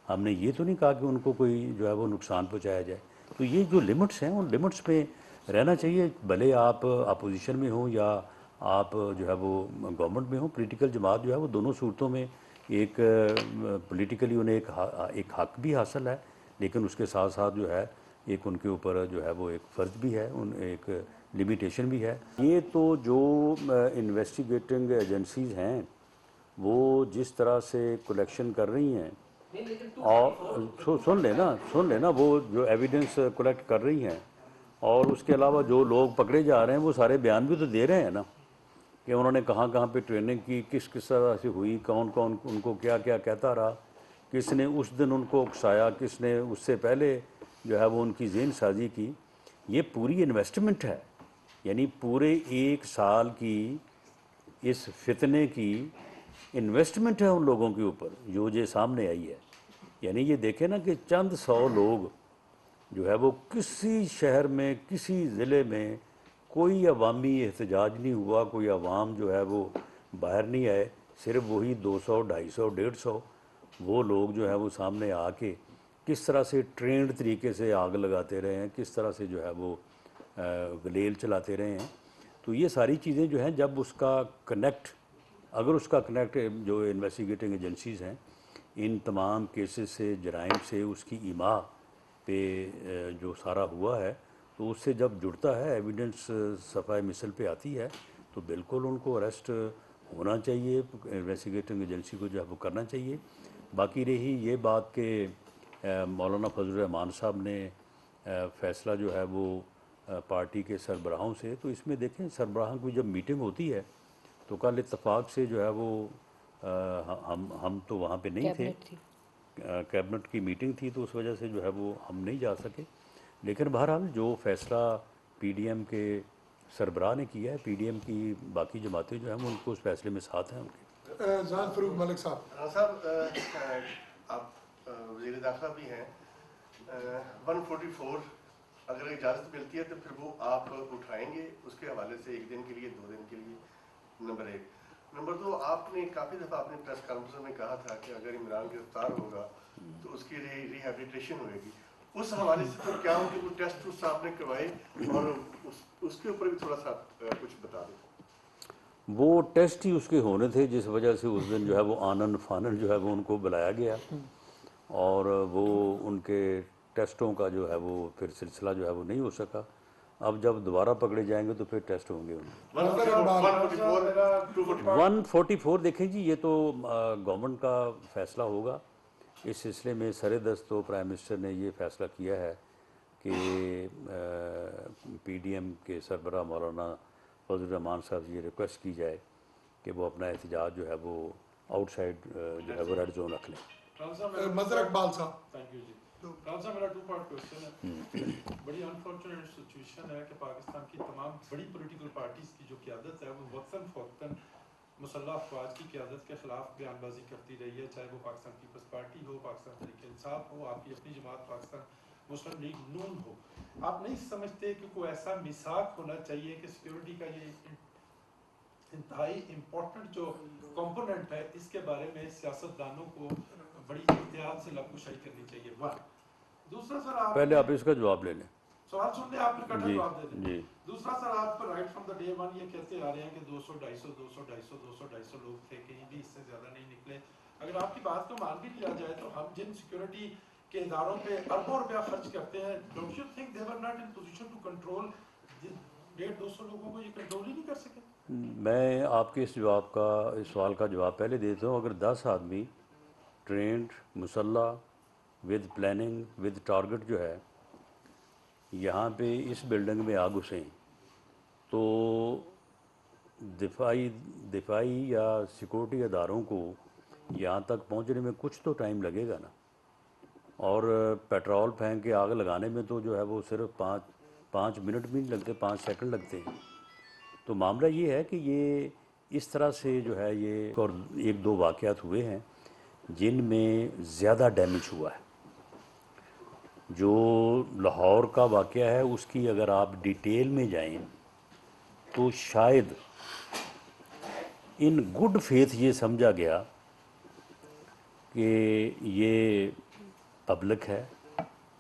ہم نے یہ تو نہیں کہا کہ ان کو کوئی جو ہے وہ نقصان پہنچایا جائے. تو یہ جو لمٹس ہیں ان لمٹس پہ رہنا چاہیے، بھلے آپ اپوزیشن میں ہوں یا آپ جو ہے وہ گورنمنٹ میں ہوں. پولیٹیکل جماعت جو ہے وہ دونوں صورتوں میں ایک پولیٹیکلی انہیں ایک حق بھی حاصل ہے، لیکن اس کے ساتھ ساتھ جو ہے ایک ان کے اوپر جو ہے وہ ایک فرض بھی ہے، ایک لمیٹیشن بھی ہے. یہ تو جو انویسٹیگیٹنگ ایجنسیز ہیں وہ جس طرح سے کلیکشن کر رہی ہیں، اور سن لینا وہ جو ایویڈنس کلیکٹ کر رہی ہیں، اور اس کے علاوہ جو لوگ پکڑے جا رہے ہیں وہ سارے بیان بھی تو دے رہے ہیں نا کہ انہوں نے کہاں کہاں پہ ٹریننگ کی، کس طرح سے ہوئی، کون کون ان کو کیا کیا کہتا رہا، کس نے اس دن ان کو اکسایا، کس نے اس سے پہلے جو ہے وہ ان کی ذہن سازی کی. یہ پوری انویسٹمنٹ ہے، یعنی پورے 1 سال کی اس فتنے کی انویسٹمنٹ ہے ان لوگوں کے اوپر جو یہ سامنے آئی ہے. یعنی یہ دیکھیں نا کہ چند 100 لوگ جو ہے وہ کسی شہر میں کسی ضلع میں کوئی عوامی احتجاج نہیں ہوا، کوئی عوام جو ہے وہ باہر نہیں آئے، صرف وہی 200 250 150 وہ لوگ جو ہے وہ سامنے آ کے کس طرح سے ٹرینڈ طریقے سے آگ لگاتے رہے ہیں، کس طرح سے جو ہے وہ گلیل چلاتے رہے ہیں. تو یہ ساری چیزیں جو ہیں جب اس کا کنیکٹ، اگر اس کا کنیکٹ جو انویسٹیگیٹنگ ایجنسیز ہیں ان تمام کیسز سے، جرائم سے، اس کی ایما پہ جو سارا ہوا ہے، تو اس سے جب جڑتا ہے ایویڈنس صفحہ مثل پہ آتی ہے تو بالکل ان کو اریسٹ ہونا چاہیے، انویسٹیگیٹنگ ایجنسی کو جو ہے وہ کرنا چاہیے. باقی رہی یہ بات کہ مولانا فضل الرحمان صاحب نے فیصلہ جو ہے وہ پارٹی کے سربراہوں سے، تو اس میں دیکھیں سربراہوں کی جب میٹنگ ہوتی ہے تو کل اتفاق سے جو ہے وہ ہم تو وہاں پہ نہیں تھے، کیبنٹ کی میٹنگ تھی تو اس وجہ سے جو ہے وہ ہم نہیں جا سکے. لیکن بہرحال جو فیصلہ پی ڈی ایم کے سربراہ نے کیا ہے، پی ڈی ایم کی باقی جماعتیں جو ہیں وہ ان کو اس فیصلے میں ساتھ ہیں ان کے. جان فروغ ملک صاحب. صاحب آپ وزیر داخلہ بھی ہیں، 144 اگر اجازت ملتی ہے تو پھر وہ آپ اٹھائیں گے اس کے حوالے سے 1 دن کے لیے 2 دن کے لیے؟ نمبر 1. نمبر 2، آپ نے کافی دفعہ اپنے پریس کانفرنس میں کہا تھا کہ اگر عمران گرفتار ہوگا تو اس کی ریہیبلیٹیشن ہوئے گی. اس حوالے سے تو کیا ہو کہ وہ ٹیسٹ اس آپ نے کروائے، اور اس کے اوپر بھی تھوڑا سا کچھ بتا دیں. وہ ٹیسٹ ہی اس کے ہونے تھے جس وجہ سے اس دن جو ہے وہ آنن فانن جو ہے وہ ان کو بلایا گیا، اور وہ ان کے ٹیسٹوں کا جو ہے وہ پھر سلسلہ جو ہے وہ نہیں ہو سکا. اب جب دوبارہ پکڑے جائیں گے تو پھر ٹیسٹ ہوں گے ان کے. 144 دیکھیں جی، یہ تو گورنمنٹ کا فیصلہ ہوگا. اس سلسلے میں سر دست تو پرائم منسٹر نے یہ فیصلہ کیا ہے کہ پی ڈی ایم کے سربراہ مولانا فضل الرحمان صاحب سے یہ ریکویسٹ کی جائے کہ وہ اپنا احتجاج جو ہے وہ آؤٹ سائڈ جو ہے وہ ریڈ زون رکھ لیں. مظہر اقبال صاحب. تھینک یو جی. خان صاحب میرا 2 پارٹ کوشچن ہے. بڑی انفارچونیٹ سچویشن ہے کہ پاکستان کی تمام بڑی پولیٹیکل پارٹیز کی جو قیادت ہے وہ وقتاً فوقتاً مسلح افواج کی قیادت کے خلاف بیان بازی کرتی رہی ہے، چاہے وہ پاکستان پیپلز پارٹی ہو، پاکستان تحریک انصاف ہو، آپ کی اپنی جماعت پاکستان مسلم لیگ نون ہو. آپ نہیں سمجھتے کہ کوئی ایسا میثاق ہونا چاہیے کہ سیکیورٹی کا یہ انتہائی امپورٹنٹ جو کمپوننٹ ہے اس کے بارے میں سیاستدانوں کو بڑی احتیاط سے لبکشائی کرنی چاہیے؟ 1. دوسرا سر، آپ پہلے آپ اس کا جواب لے لیں. سوال سن لیں، آپ پھر کٹھا جواب دے دیں. جی. دوسرا سر، آپ رائٹ فرام دا ڈے 1 یہ کہتے آ رہے ہیں کہ 200 250 لوگ تھے، کہیں بھی اس سے زیادہ نہیں نکلے. اگر آپ کی بات کو مان بھی لیا جائے تو ہم جن سیکیورٹی کے اداروں پہ اربوں روپیہ خرچ کرتے ہیں، don't you think they were not in position to control 150 لوگوں کو؟ یہ کنٹرول ہی نہیں کر سکے. میں آپ کے اس سوال کا جواب پہلے دیتا ہوں. اگر 10 آدمی ٹرینڈ، مسلح، ود پلاننگ، ود ٹارگٹ جو ہے یہاں پہ اس بلڈنگ میں آ گھسیں تو دفاعی یا سیکورٹی اداروں کو یہاں تک پہنچنے میں کچھ تو ٹائم لگے گا نا. اور پیٹرول پھینک کے آگ لگانے میں تو جو ہے وہ صرف 5 منٹ بھی نہیں لگتے، 5 سیکنڈ لگتے ہیں. تو معاملہ یہ ہے کہ یہ اس طرح سے جو ہے یہ اور 1-2 واقعات ہوئے ہیں جن میں زیادہ ڈیمیج ہوا ہے. جو لاہور کا واقعہ ہے اس کی اگر آپ ڈیٹیل میں جائیں تو شاید ان گڈ فیتھ یہ سمجھا گیا کہ یہ پبلک ہے،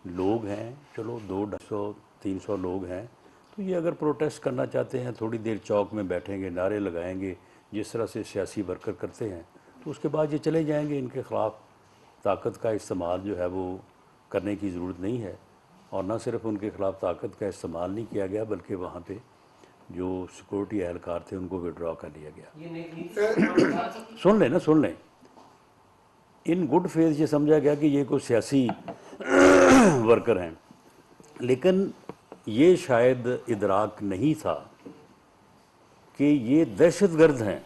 لوگ ہیں، چلو 200-300 لوگ ہیں، تو یہ اگر پروٹیسٹ کرنا چاہتے ہیں تھوڑی دیر چوک میں بیٹھیں گے، نعرے لگائیں گے جس طرح سے سیاسی ورکر کرتے ہیں، تو اس کے بعد یہ چلے جائیں گے۔ ان کے خلاف طاقت کا استعمال جو ہے وہ کرنے کی ضرورت نہیں ہے، اور نہ صرف ان کے خلاف طاقت کا استعمال نہیں کیا گیا بلکہ وہاں پہ جو سیکورٹی اہلکار تھے ان کو وڈرا کر لیا گیا۔ سن لیں ان گڈ فیتھ یہ سمجھا گیا کہ یہ کوئی سیاسی ورکر ہیں، لیکن یہ شاید ادراک نہیں تھا کہ یہ دہشت گرد ہیں،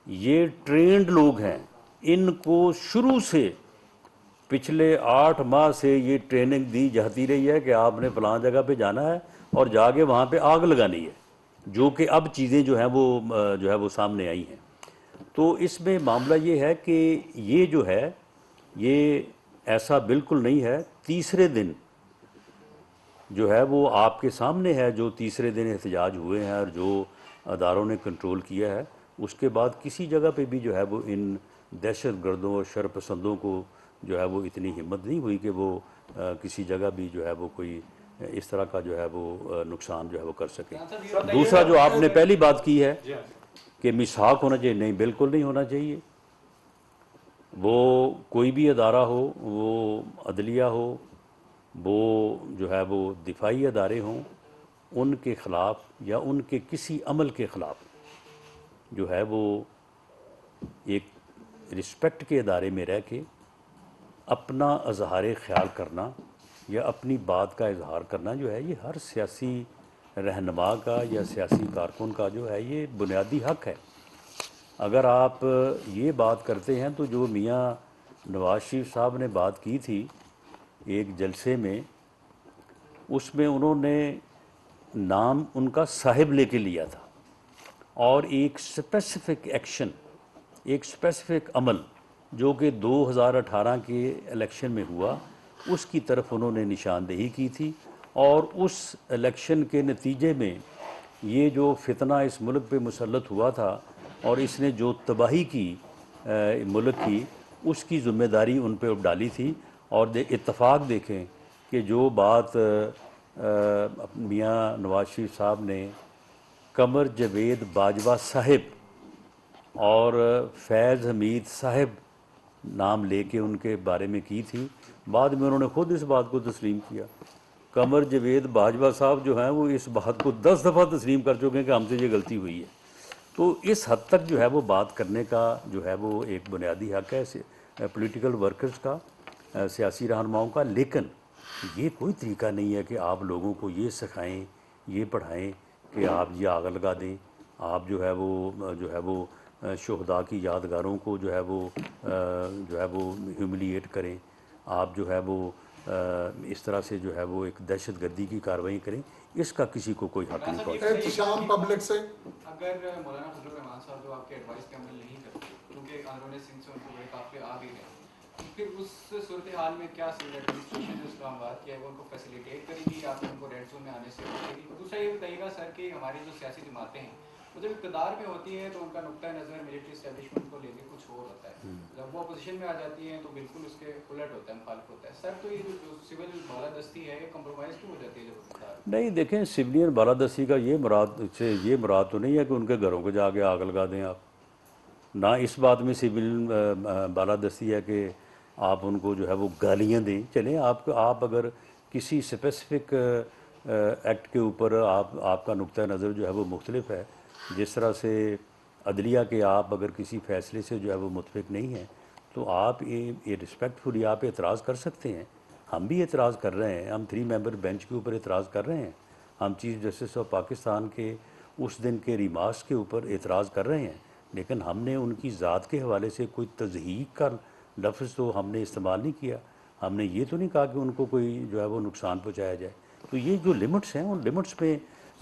یہ ٹرینڈ لوگ ہیں، ان کو شروع سے پچھلے 8 ماہ سے یہ ٹریننگ دی جاتی رہی ہے کہ آپ نے فلاں جگہ پہ جانا ہے اور جا کے وہاں پہ آگ لگانی ہے، جو کہ اب چیزیں جو ہیں وہ سامنے آئی ہیں۔ تو اس میں معاملہ یہ ہے کہ یہ جو ہے یہ ایسا بالکل نہیں ہے۔ تیسرے دن جو ہے وہ آپ کے سامنے ہے، جو تیسرے دن احتجاج ہوئے ہیں اور جو اداروں نے کنٹرول کیا ہے، اس کے بعد کسی جگہ پہ بھی جو ہے وہ ان دہشت گردوں اور شر پسندوں کو جو ہے وہ اتنی ہمت نہیں ہوئی کہ وہ کسی جگہ بھی جو ہے وہ کوئی اس طرح کا جو ہے وہ نقصان جو ہے وہ کر سکے۔ دوسرا جو آپ نے پہلی بات کی ہے کہ مسحاق ہونا چاہیے، نہیں، بالکل نہیں ہونا چاہیے۔ وہ کوئی بھی ادارہ ہو، وہ عدلیہ ہو، وہ جو ہے وہ دفاعی ادارے ہوں، ان کے خلاف یا ان کے کسی عمل کے خلاف جو ہے وہ ایک رسپیکٹ کے ادارے میں رہ کے اپنا اظہار خیال کرنا یا اپنی بات کا اظہار کرنا جو ہے یہ ہر سیاسی رہنما کا یا سیاسی کارکن کا جو ہے یہ بنیادی حق ہے۔ اگر آپ یہ بات کرتے ہیں تو جو میاں نواز شریف صاحب نے بات کی تھی ایک جلسے میں، اس میں انہوں نے نام ان کا صاحب لے کے لیا تھا، اور ایک سپیسیفک ایکشن، ایک سپیسیفک عمل جو کہ 2018 کے الیکشن میں ہوا، اس کی طرف انہوں نے نشاندہی کی تھی، اور اس الیکشن کے نتیجے میں یہ جو فتنہ اس ملک پہ مسلط ہوا تھا اور اس نے جو تباہی کی ملک کی، اس کی ذمہ داری ان پہ ڈالی تھی۔ اور اتفاق دیکھیں کہ جو بات میاں نواز شریف صاحب نے قمر جاوید باجوہ صاحب اور فیض حمید صاحب نام لے کے ان کے بارے میں کی تھی، بعد میں انہوں نے خود اس بات کو تسلیم کیا۔ قمر جاوید باجوہ صاحب جو ہیں وہ اس بات کو 10 دفعہ تسلیم کر چکے ہیں کہ ہم سے یہ غلطی ہوئی ہے۔ تو اس حد تک جو ہے وہ بات کرنے کا جو ہے وہ ایک بنیادی حق ہے پولیٹیکل ورکرز کا، سیاسی رہنماؤں کا، لیکن یہ کوئی طریقہ نہیں ہے کہ آپ لوگوں کو یہ سکھائیں، یہ پڑھائیں کہ آپ یہ آگ لگا دیں، آپ جو ہے وہ شہداء کی یادگاروں کو جو ہے وہ ہیوملیٹ کریں، آپ جو ہے وہ اس طرح سے جو ہے وہ ایک دہشت گردی کی کارروائی کریں، اس کا کسی کو کوئی حق نہیں پہنچتا۔ احتشام پبلک سے اگر مولانا فضل الرحمان صاحب جو آپ کے ایڈوائس پہ عمل نہیں کرتے کیونکہ قانون سنگھ سے ان کو بڑے قافلے آ بھی گئے، پھر اس صورتحال میں کیا ایڈمنسٹریشن جو اسلام آباد کی ہے وہ ان کو فیسیلیٹیٹ کرے گی یا پھر ان کو ریڈ زون میں آنے سے روکے گی؟ دوسرا یہ بتائیے گا سر کہ ہماری جو سیاسی جماعتیں ہیں وہ جب اقتدار میں ہوتی ہیں تو ان کا نقطۂ نظر ملٹری اسٹیبلشمنٹ کو لے کے کچھ اور ہوتا ہے، جب وہ اپوزیشن میں آ جاتی ہیں تو بالکل اس کے الٹ ہوتا ہے، مخالف ہوتا ہے۔ سر تو یہ جو سول بالادستی ہے یہ کمپرومائز کیوں ہو جاتی ہے جب اقتدار؟ نہیں، دیکھیں، سویلین بالادستی کا یہ مراد تو نہیں ہے کہ ان کے گھروں کو جا کے آگ لگا دیں آپ، نہ اس بات میں سویلین بالادستی ہے کہ آپ ان کو جو ہے وہ گالیاں دیں۔ چلیں، آپ اگر کسی اسپیسیفک ایکٹ کے اوپر آپ کا نقطہ نظر جو ہے وہ مختلف ہے، جس طرح سے عدلیہ کے آپ اگر کسی فیصلے سے جو ہے وہ متفق نہیں ہیں تو آپ یہ رسپیکٹفلی آپ اعتراض کر سکتے ہیں۔ ہم بھی اعتراض کر رہے ہیں، ہم 3 ممبر بینچ کے اوپر اعتراض کر رہے ہیں، ہم چیف جسٹس آف پاکستان کے اس دن کے ریمارکس کے اوپر اعتراض کر رہے ہیں، لیکن ہم نے ان کی ذات کے حوالے سے کوئی تضحیق کا لفظ تو ہم نے استعمال نہیں کیا۔ ہم نے یہ تو نہیں کہا کہ ان کو کوئی جو ہے وہ نقصان پہنچایا جائے۔ تو یہ جو لمٹس ہیں ان لمٹس پہ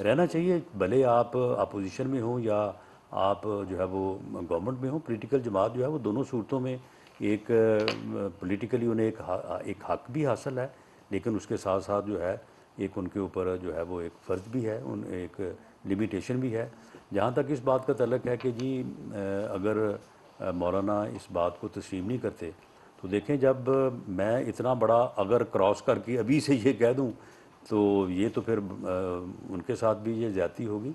رہنا چاہیے، بھلے آپ اپوزیشن میں ہوں یا آپ جو ہے وہ گورنمنٹ میں ہوں۔ پولیٹیکل جماعت جو ہے وہ دونوں صورتوں میں ایک پولیٹیکلی انہیں ایک حق بھی حاصل ہے، لیکن اس کے ساتھ ساتھ جو ہے ایک ان کے اوپر جو ہے وہ ایک فرض بھی ہے، ایک لمیٹیشن بھی ہے۔ جہاں تک اس بات کا تعلق ہے کہ جی اگر مولانا اس بات کو تسلیم نہیں کرتے تو دیکھیں جب میں اتنا بڑا اگر کراس کر کے ابھی سے یہ کہہ دوں تو یہ تو پھر ان کے ساتھ بھی یہ زیادتی ہوگی.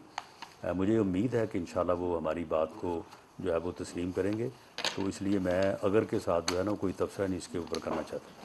مجھے امید ہے کہ انشاءاللہ وہ ہماری بات کو جو ہے وہ تسلیم کریں گے. تو اس لیے میں اگر کے ساتھ جو ہے نا کوئی تبصرہ نہیں اس کے اوپر کرنا چاہتا.